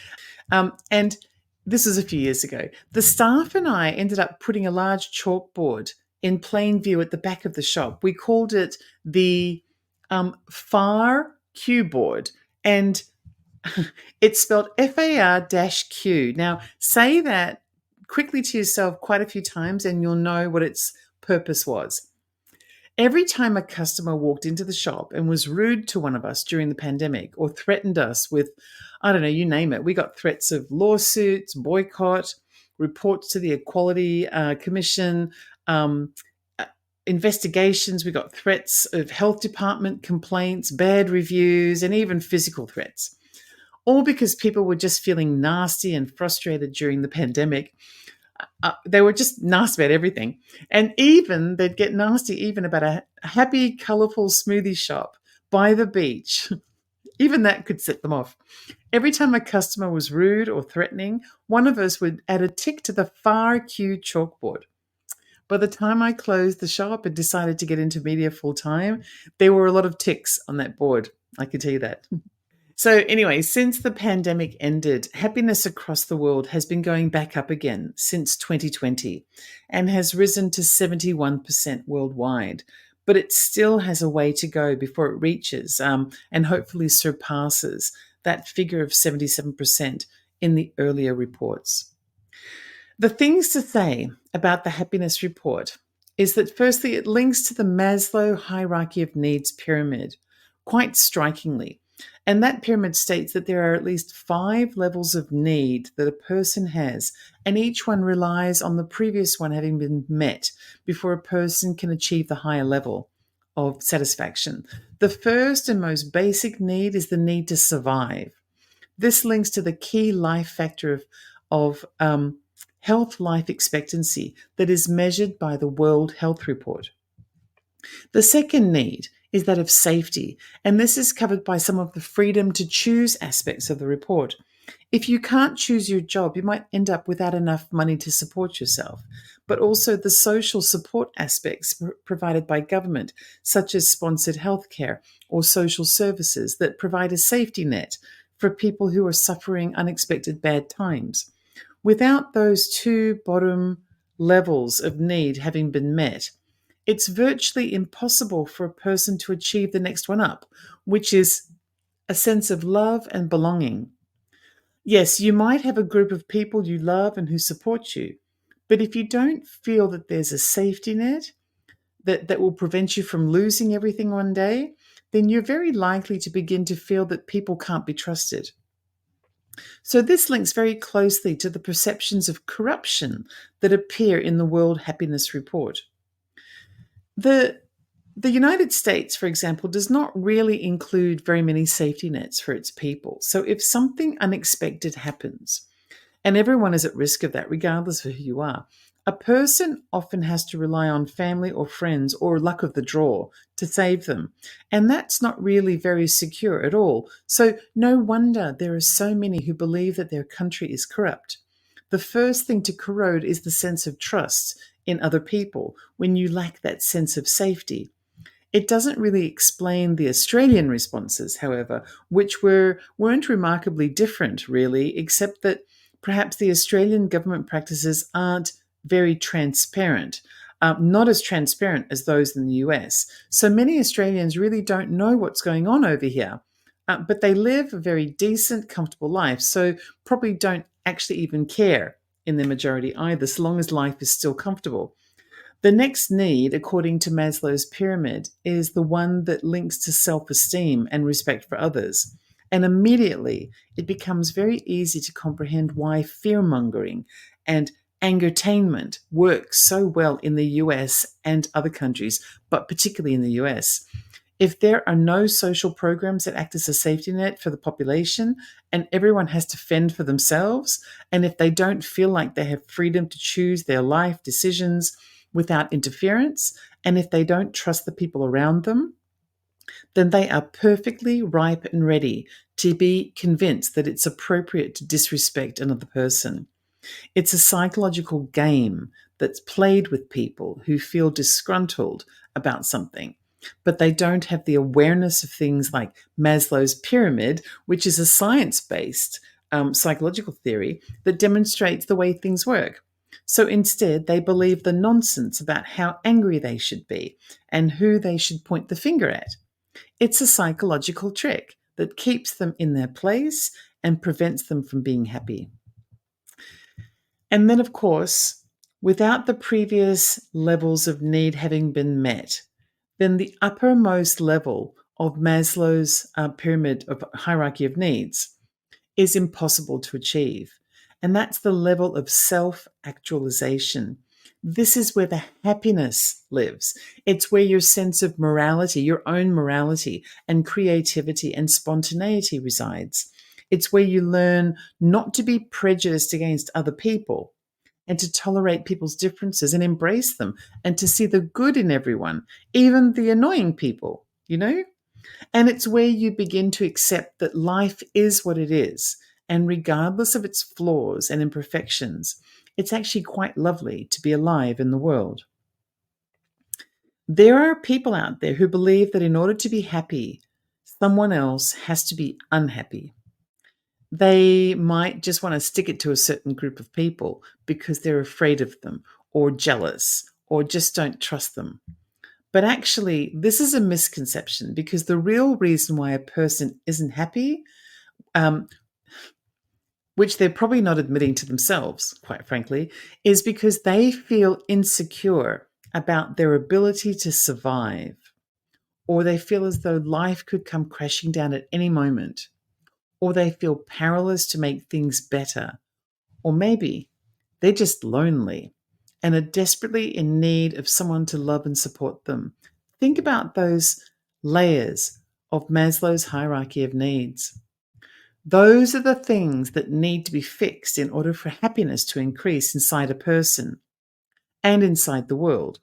And this was a few years ago. The staff and I ended up putting a large chalkboard in plain view at the back of the shop. We called it the FAR Q board, and it's spelled FAR-Q. Now, say that quickly to yourself quite a few times, and you'll know what its purpose was. Every time a customer walked into the shop and was rude to one of us during the pandemic or threatened us with, I don't know, you name it, we got threats of lawsuits, boycott, reports to the Equality Commission, investigations. We got threats of health department complaints, bad reviews, and even physical threats. All because people were just feeling nasty and frustrated during the pandemic. They were just nasty about everything. And even they'd get nasty even about a happy, colourful smoothie shop by the beach. Even that could set them off. Every time a customer was rude or threatening, one of us would add a tick to the FAR Q chalkboard. By the time I closed the shop and decided to get into media full time, there were a lot of ticks on that board. I can tell you that. So anyway, since the pandemic ended, happiness across the world has been going back up again since 2020 and has risen to 71% worldwide. But it still has a way to go before it reaches and hopefully surpasses that figure of 77% in the earlier reports. The things to say about the happiness report is that firstly, it links to the Maslow hierarchy of needs pyramid quite strikingly. And that pyramid states that there are at least 5 levels of need that a person has, and each one relies on the previous one having been met before a person can achieve the higher level of satisfaction. The first and most basic need is the need to survive. This links to the key life factor of health life expectancy that is measured by the World Health Report. The second need is that of safety, and this is covered by some of the freedom to choose aspects of the report. If you can't choose your job, you might end up without enough money to support yourself, but also the social support aspects provided by government, such as sponsored healthcare or social services that provide a safety net for people who are suffering unexpected bad times. Without those 2 bottom levels of need having been met, it's virtually impossible for a person to achieve the next one up, which is a sense of love and belonging. Yes, you might have a group of people you love and who support you, but if you don't feel that there's a safety net that will prevent you from losing everything one day, then you're very likely to begin to feel that people can't be trusted. So this links very closely to the perceptions of corruption that appear in the World Happiness Report. The United States, for example, does not really include very many safety nets for its people. So if something unexpected happens, and everyone is at risk of that regardless of who you are, a person often has to rely on family or friends or luck of the draw to save them. And that's not really very secure at all. So no wonder there are so many who believe that their country is corrupt. The first thing to corrode is the sense of trust in other people when you lack that sense of safety. It doesn't really explain the Australian responses, however, which weren't remarkably different, really, except that perhaps the Australian government practices aren't very transparent, not as transparent as those in the US. So many Australians really don't know what's going on over here, but they live a very decent, comfortable life, so probably don't actually even care in their majority either, so long as life is still comfortable. The next need, according to Maslow's pyramid, is the one that links to self-esteem and respect for others. And immediately, it becomes very easy to comprehend why fear-mongering and angertainment works so well in the US and other countries, but particularly in the US. If there are no social programs that act as a safety net for the population and everyone has to fend for themselves, and if they don't feel like they have freedom to choose their life decisions without interference, and if they don't trust the people around them, then they are perfectly ripe and ready to be convinced that it's appropriate to disrespect another person. It's a psychological game that's played with people who feel disgruntled about something, but they don't have the awareness of things like Maslow's pyramid, which is a science based psychological theory that demonstrates the way things work. So instead, they believe the nonsense about how angry they should be and who they should point the finger at. It's a psychological trick that keeps them in their place and prevents them from being happy. And then, of course, without the previous levels of need having been met, then the uppermost level of Maslow's pyramid of hierarchy of needs is impossible to achieve. And that's the level of self-actualization. This is where the happiness lives. It's where your sense of morality, your own morality and creativity and spontaneity resides. It's where you learn not to be prejudiced against other people and to tolerate people's differences and embrace them and to see the good in everyone, even the annoying people, you know? And it's where you begin to accept that life is what it is. And regardless of its flaws and imperfections, it's actually quite lovely to be alive in the world. There are people out there who believe that in order to be happy, someone else has to be unhappy. They might just want to stick it to a certain group of people because they're afraid of them or jealous or just don't trust them. But actually, this is a misconception because the real reason why a person isn't happy, which they're probably not admitting to themselves, quite frankly, is because they feel insecure about their ability to survive, or they feel as though life could come crashing down at any moment, or they feel powerless to make things better, or maybe they're just lonely and are desperately in need of someone to love and support them. Think about those layers of Maslow's hierarchy of needs. Those are the things that need to be fixed in order for happiness to increase inside a person and inside the world.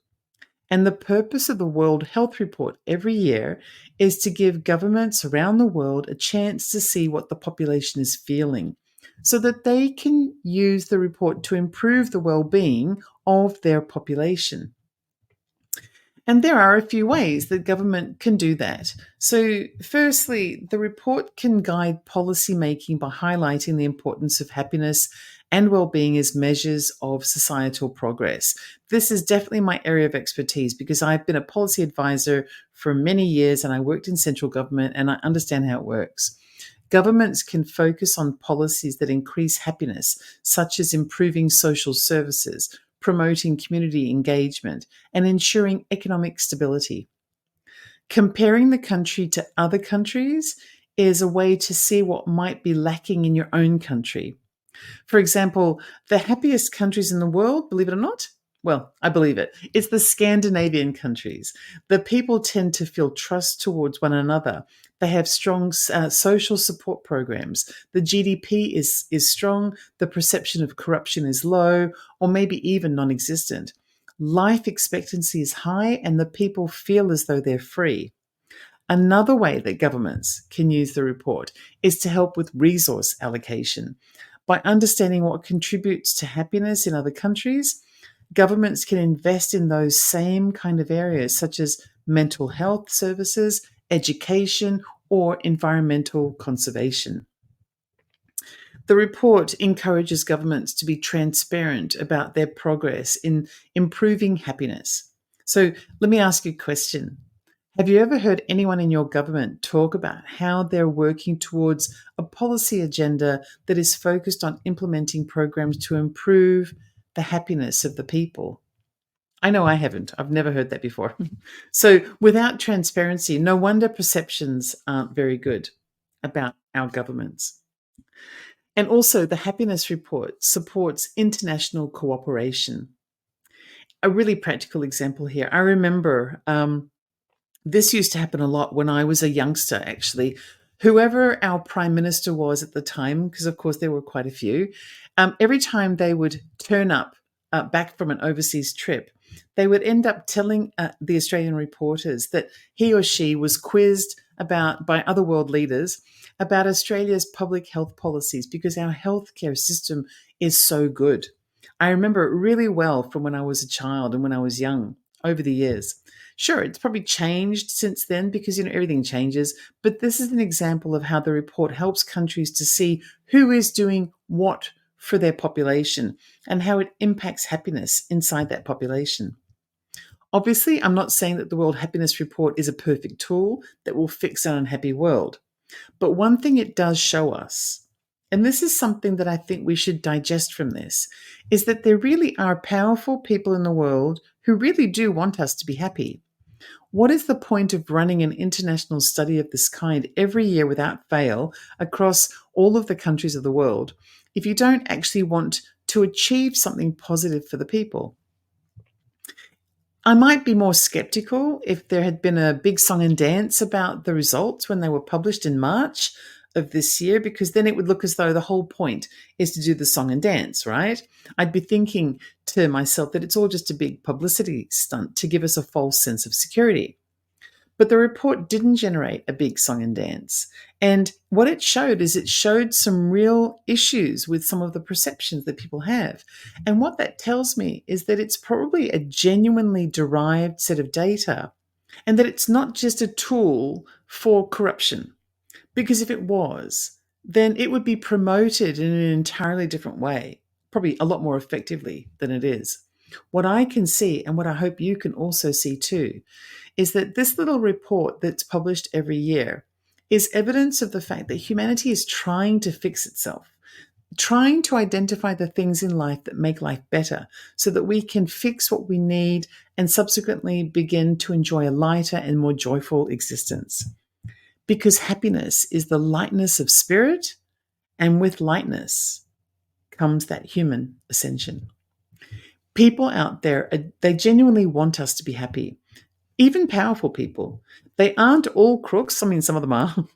And the purpose of the World Health Report every year is to give governments around the world a chance to see what the population is feeling so that they can use the report to improve the well-being of their population. And there are a few ways that government can do that. So, firstly, the report can guide policy making by highlighting the importance of happiness and well-being as measures of societal progress. This is definitely my area of expertise because I've been a policy advisor for many years and I worked in central government and I understand how it works. Governments can focus on policies that increase happiness, such as improving social services, promoting community engagement, and ensuring economic stability. Comparing the country to other countries is a way to see what might be lacking in your own country. For example, the happiest countries in the world, believe it or not, well, I believe it. It's the Scandinavian countries. The people tend to feel trust towards one another. They have strong social support programs. The GDP is strong. The perception of corruption is low or maybe even non-existent. Life expectancy is high and the people feel as though they're free. Another way that governments can use the report is to help with resource allocation. By understanding what contributes to happiness in other countries, governments can invest in those same kind of areas, such as mental health services, education, or environmental conservation. The report encourages governments to be transparent about their progress in improving happiness. So let me ask you a question. Have you ever heard anyone in your government talk about how they're working towards a policy agenda that is focused on implementing programs to improve the happiness of the people? I know I haven't. I've never heard that before. So without transparency, no wonder perceptions aren't very good about our governments. And also, the Happiness Report supports international cooperation. A really practical example here. I remember this used to happen a lot when I was a youngster, actually. Whoever our prime minister was at the time, because of course there were quite a few, every time they would turn up back from an overseas trip, they would end up telling the Australian reporters that he or she was quizzed by other world leaders about Australia's public health policies because our healthcare system is so good. I remember it really well from when I was a child and when I was young over the years. Sure, it's probably changed since then because everything changes, but this is an example of how the report helps countries to see who is doing what for their population and how it impacts happiness inside that population. Obviously, I'm not saying that the World Happiness Report is a perfect tool that will fix an unhappy world. But one thing it does show us, and this is something that I think we should digest from this, is that there really are powerful people in the world who really do want us to be happy. What is the point of running an international study of this kind every year without fail across all of the countries of the world if you don't actually want to achieve something positive for the people? I might be more skeptical if there had been a big song and dance about the results when they were published in March of this year, because then it would look as though the whole point is to do the song and dance, right? I'd be thinking to myself that it's all just a big publicity stunt to give us a false sense of security. But the report didn't generate a big song and dance. And what it showed is it showed some real issues with some of the perceptions that people have. And what that tells me is that it's probably a genuinely derived set of data and that it's not just a tool for corruption. Because if it was, then it would be promoted in an entirely different way, probably a lot more effectively than it is. What I can see, and what I hope you can also see too, is that this little report that's published every year is evidence of the fact that humanity is trying to fix itself, trying to identify the things in life that make life better so that we can fix what we need and subsequently begin to enjoy a lighter and more joyful existence. Because happiness is the lightness of spirit, and with lightness comes that human ascension. People out there, they genuinely want us to be happy. Even powerful people. They aren't all crooks. I mean, some of them are,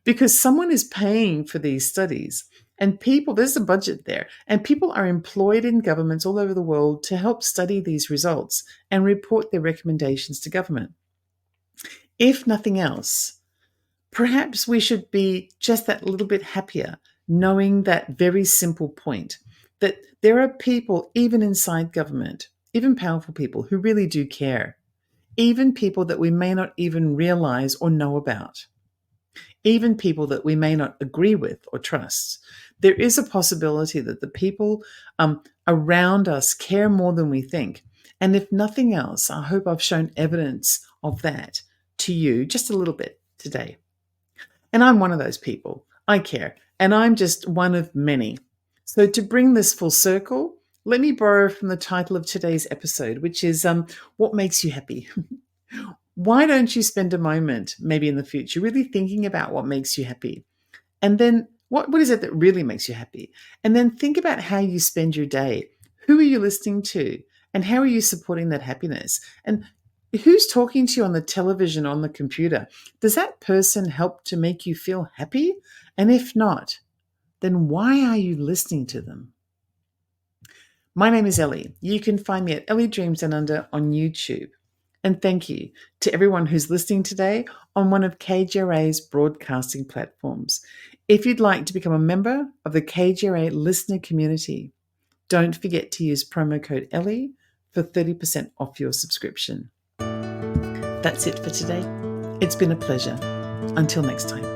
because someone is paying for these studies. And people, there's a budget there, and people are employed in governments all over the world to help study these results and report their recommendations to government. If nothing else, perhaps we should be just that little bit happier, knowing that very simple point, that there are people, even inside government, even powerful people, who really do care. Even people that we may not even realize or know about. Even people that we may not agree with or trust. There is a possibility that the people around us care more than we think. And if nothing else, I hope I've shown evidence of that to you just a little bit today. And I'm one of those people. I care. And I'm just one of many. So to bring this full circle, let me borrow from the title of today's episode, which is What Makes You Happy? Why don't you spend a moment, maybe in the future, really thinking about what makes you happy? And then what is it that really makes you happy? And then think about how you spend your day. Who are you listening to? And how are you supporting that happiness? And who's talking to you on the television, on the computer? Does that person help to make you feel happy? And if not, then why are you listening to them? My name is Ellie. You can find me at Ellie Dreams Down Under on YouTube. And thank you to everyone who's listening today on one of KGRA's broadcasting platforms. If you'd like to become a member of the KGRA listener community, don't forget to use promo code Ellie for 30% off your subscription. That's it for today. It's been a pleasure. Until next time.